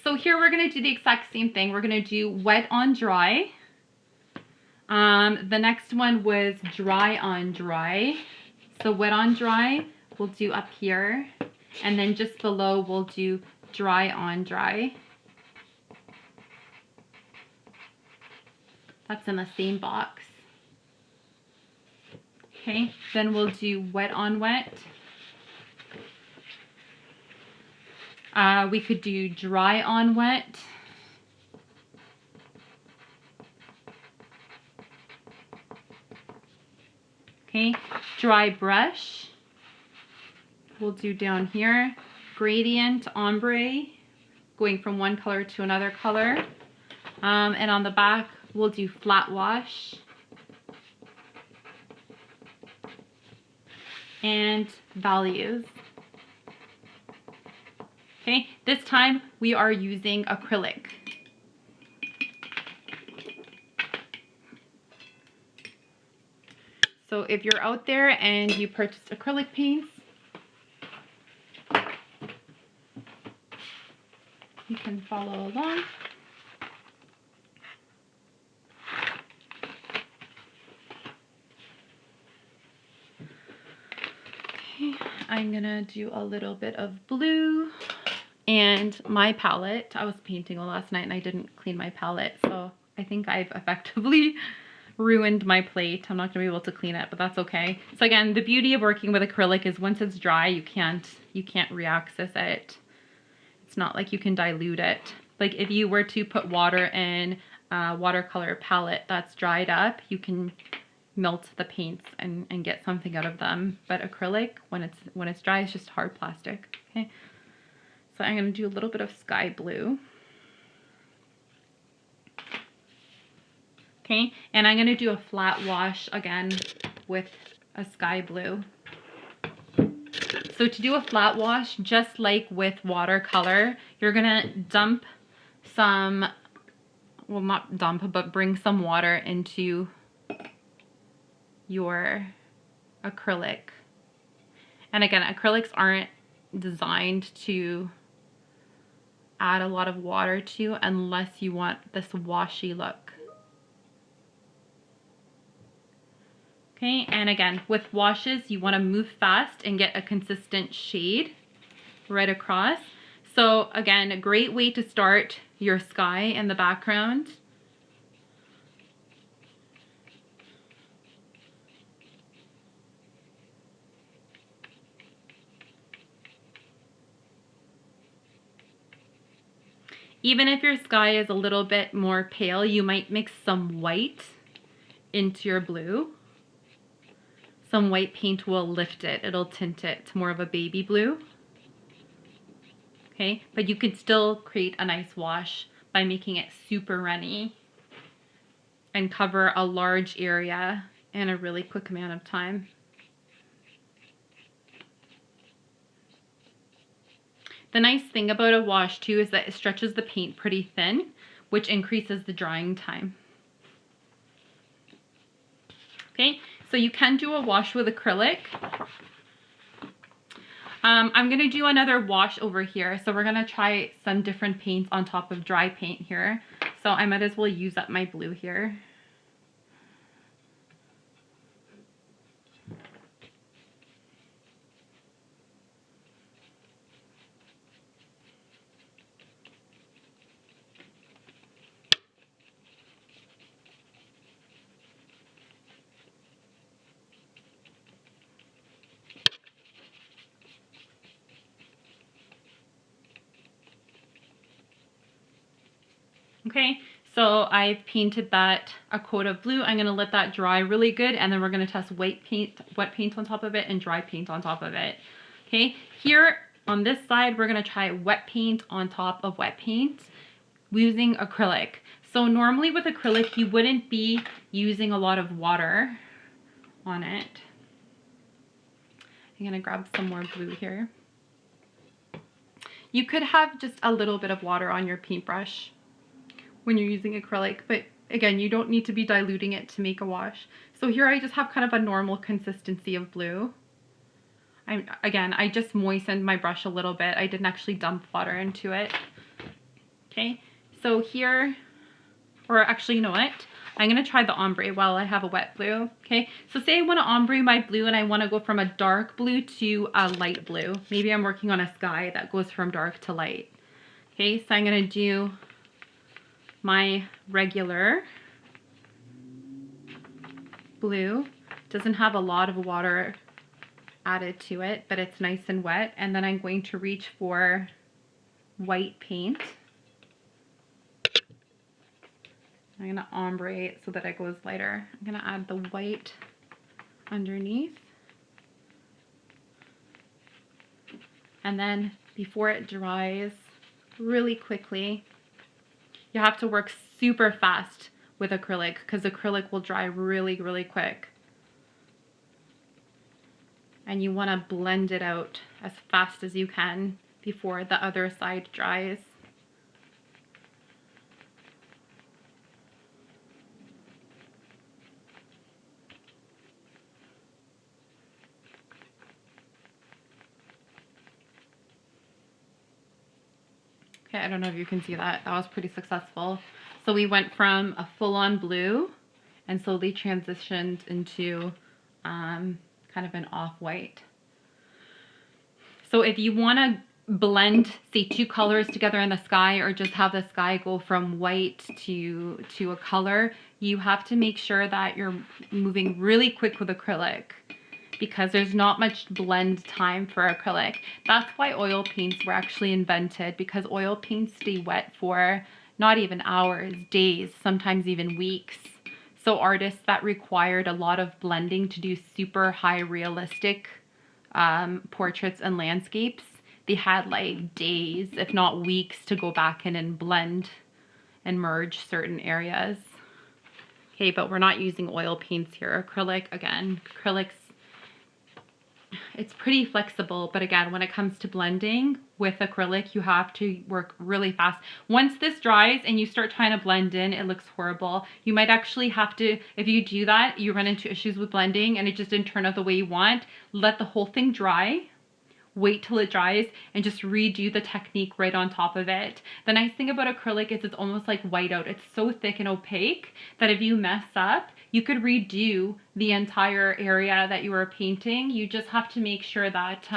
so here we're going to do the exact same thing. We're going to do wet on dry. The next one was dry on dry. So wet on dry, we'll do up here. And then just below, we'll do dry on dry. That's in the same box. Okay, then we'll do wet on wet. We could do dry on wet. Okay, dry brush. We'll do down here. Gradient, ombre, going from one color to another color. And on the back, we'll do flat wash. And values. Okay, this time we are using acrylic. So if you're out there and you purchased acrylic paints, you can follow along. I'm gonna do a little bit of blue, and my palette, I was painting last night and I didn't clean my palette, so I think I've effectively ruined my plate. I'm not gonna be able to clean it, but that's okay. So again, the beauty of working with acrylic is once it's dry, you can't reaccess it. It's not like you can dilute it. Like if you were to put water in a watercolor palette that's dried up, you can melt the paints and get something out of them. But acrylic, when it's dry, it's just hard plastic. Okay, so I'm going to do a little bit of sky blue. Okay, and I'm going to do a flat wash again with a sky blue. So to do a flat wash, just like with watercolor, you're going to dump some, well, not dump, but bring some water into your acrylic. And again, acrylics aren't designed to add a lot of water to unless you want this washy look. Okay, and again, with washes, you want to move fast and get a consistent shade right across. So again, a great way to start your sky in the background. Even if your sky is a little bit more pale, you might mix some white into your blue. Some white paint will lift it. It'll tint it to more of a baby blue. Okay, but you can still create a nice wash by making it super runny and cover a large area in a really quick amount of time. The nice thing about a wash too is that it stretches the paint pretty thin, which increases the drying time. Okay, so you can do a wash with acrylic. I'm going to do another wash over here. So we're going to try some different paints on top of dry paint here. So I might as well use up my blue here. Okay, so I've painted that a coat of blue. I'm going to let that dry really good, and then we're going to test wet paint on top of it and dry paint on top of it. Okay, here on this side, we're going to try wet paint on top of wet paint using acrylic. So normally with acrylic, you wouldn't be using a lot of water on it. I'm going to grab some more blue here. You could have just a little bit of water on your paintbrush when you're using acrylic, but again, you don't need to be diluting it to make a wash. So here I just have kind of a normal consistency of blue. I just moistened my brush a little bit. I didn't actually dump water into it. Okay, so here, or actually, you know what? I'm going to try the ombre while I have a wet blue. Okay, so say I want to ombre my blue and I want to go from a dark blue to a light blue. Maybe I'm working on a sky that goes from dark to light. Okay, so I'm going to do my regular blue. Doesn't have a lot of water added to it, but it's nice and wet. And then I'm going to reach for white paint. I'm going to ombre it so that it goes lighter. I'm going to add the white underneath. And then before it dries really quickly, you have to work super fast with acrylic because acrylic will dry really, really quick. And you want to blend it out as fast as you can before the other side dries. Okay, I don't know if you can see that. That was pretty successful. So we went from a full-on blue and slowly transitioned into kind of an off-white. So if you want to blend, say, two colors together in the sky, or just have the sky go from white to a color, you have to make sure that you're moving really quick with acrylic, because there's not much blend time for acrylic. That's why oil paints were actually invented, because oil paints stay wet for not even hours, days, sometimes even weeks. So artists that required a lot of blending to do super high realistic portraits and landscapes, they had like days, if not weeks, to go back in and blend and merge certain areas. Okay, but we're not using oil paints here. Acrylic, again, acrylics, it's pretty flexible, but again, when it comes to blending with acrylic, you have to work really fast. Once this dries and you start trying to blend in, it looks horrible. You might actually have to, if you do that, you run into issues with blending and it just didn't turn out the way you want, let the whole thing dry. Wait till it dries and just redo the technique right on top of it. The nice thing about acrylic is it's almost like whiteout. It's so thick and opaque that if you mess up, you could redo the entire area that you were painting. You just have to make sure that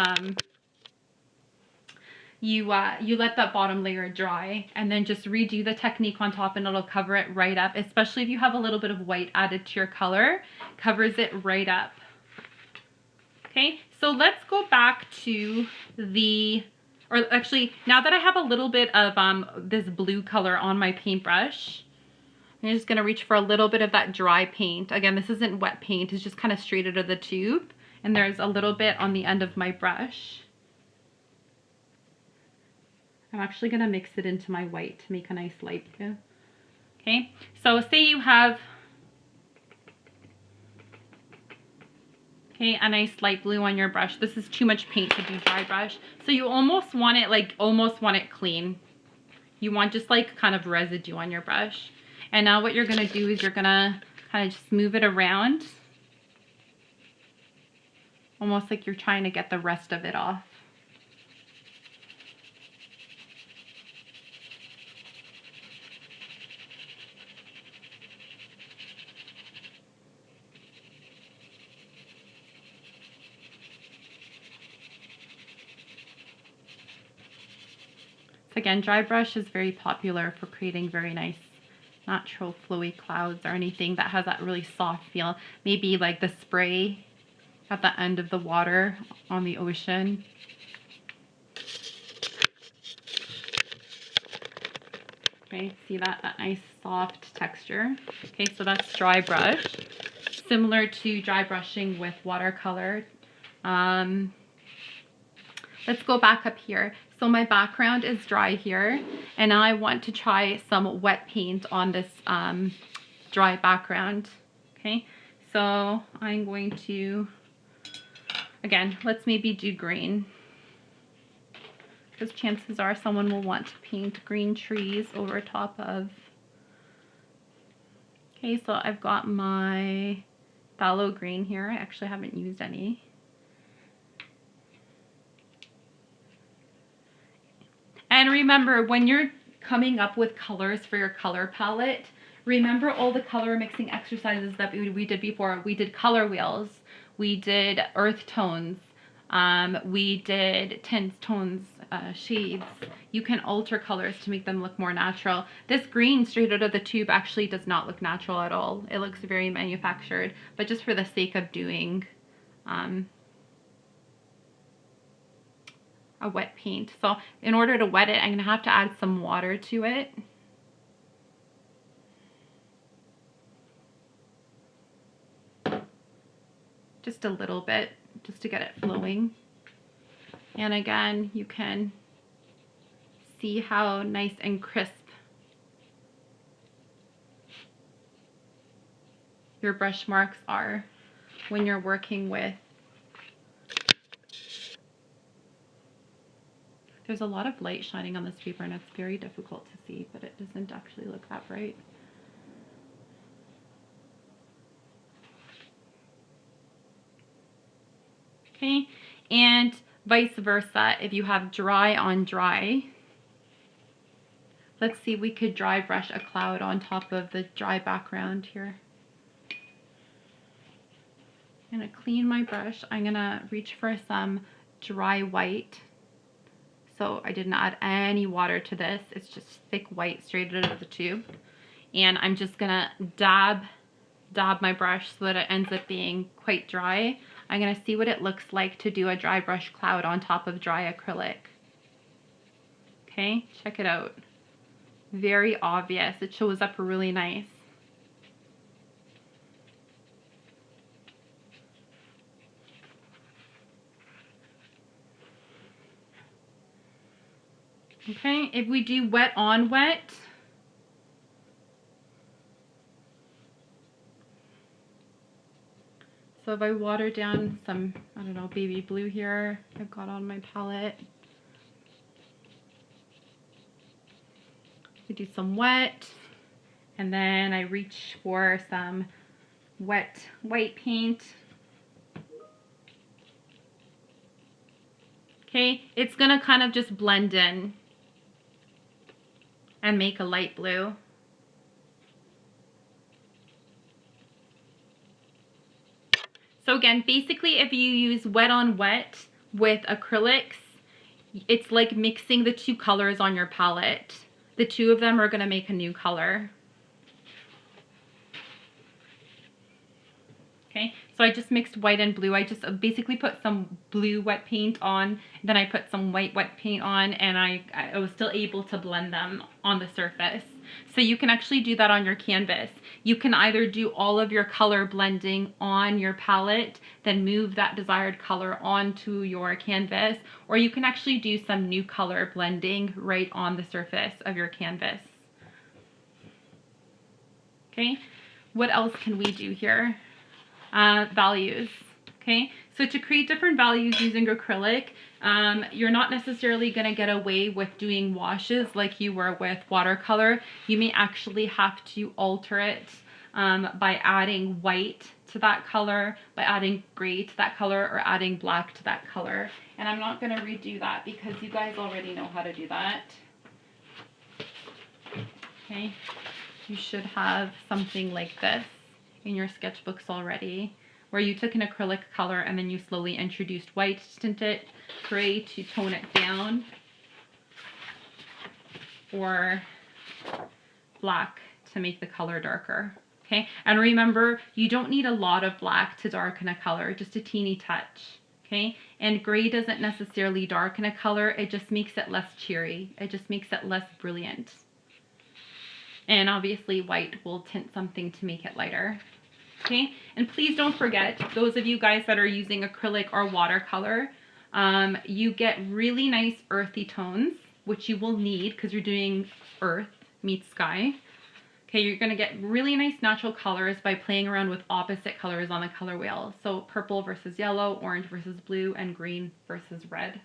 you let that bottom layer dry and then just redo the technique on top and it'll cover it right up. Especially if you have a little bit of white added to your color, covers it right up. Okay, so let's go back to or actually, now that I have a little bit of this blue color on my paintbrush, I'm just gonna reach for a little bit of that dry paint. Again, this isn't wet paint, it's just kind of straight out of the tube. And there's a little bit on the end of my brush. I'm actually gonna mix it into my white to make a nice light blue. Okay, so say you have a nice light blue on your brush. This is too much paint to do dry brush. So you almost want it clean. You want just like kind of residue on your brush. And now what you're gonna do is you're gonna kind of just move it around. Almost like you're trying to get the rest of it off. Again, dry brush is very popular for creating very nice natural flowy clouds or anything that has that really soft feel. Maybe like the spray at the end of the water on the ocean. Okay, see that nice soft texture. Okay, so that's dry brush. Similar to dry brushing with watercolor. Let's go back up here. So my background is dry here, and now I want to try some wet paint on this dry background. Okay, so I'm going to, again, let's maybe do green, because chances are someone will want to paint green trees over top of. Okay, so I've got my phthalo green here. I actually haven't used any. And remember, when you're coming up with colors for your color palette, remember all the color mixing exercises that we did before. We did color wheels, we did earth tones, we did tints, tones, shades. You can alter colors to make them look more natural. This green straight out of the tube actually does not look natural at all. It looks very manufactured, but just for the sake of doing a wet paint. So in order to wet it, I'm going to have to add some water to it. Just a little bit, just to get it flowing. And again, you can see how nice and crisp your brush marks are when you're working with. There's a lot of light shining on this paper and it's very difficult to see, but it doesn't actually look that bright. Okay, and vice versa, if you have dry on dry, let's see, we could dry brush a cloud on top of the dry background here. I'm gonna clean my brush. I'm gonna reach for some dry white. So I didn't add any water to this. It's just thick white straight out of the tube. And I'm just gonna dab my brush so that it ends up being quite dry. I'm gonna see what it looks like to do a dry brush cloud on top of dry acrylic. Okay, check it out. Very obvious. It shows up really nice. Okay, if we do wet on wet, so if I water down some, I don't know, baby blue here I've got on my palette. We do some wet, and then I reach for some wet white paint. Okay, it's gonna kind of just blend in and make a light blue. So again, basically if you use wet on wet with acrylics, it's like mixing the two colors on your palette. The two of them are going to make a new color. Okay, so I just mixed white and blue. I just basically put some blue wet paint on, then I put some white wet paint on, and I was still able to blend them on the surface. So you can actually do that on your canvas. You can either do all of your color blending on your palette, then move that desired color onto your canvas, or you can actually do some new color blending right on the surface of your canvas. Okay, what else can we do here? Values. Okay, so to create different values using acrylic, you're not necessarily going to get away with doing washes like you were with watercolor. You may actually have to alter it by adding white to that color, by adding gray to that color, or adding black to that color. And I'm not going to redo that because you guys already know how to do that. Okay, you should have something like this in your sketchbooks already, where you took an acrylic color and then you slowly introduced white to tint it, gray to tone it down, or black to make the color darker. Okay, and remember, you don't need a lot of black to darken a color, just a teeny touch. Okay, and gray doesn't necessarily darken a color, it just makes it less cheery, it just makes it less brilliant. And obviously white will tint something to make it lighter. Okay, and please don't forget, those of you guys that are using acrylic or watercolor, you get really nice earthy tones, which you will need because you're doing earth meets sky. Okay, you're going to get really nice natural colors by playing around with opposite colors on the color wheel. So purple versus yellow, orange versus blue, and green versus red.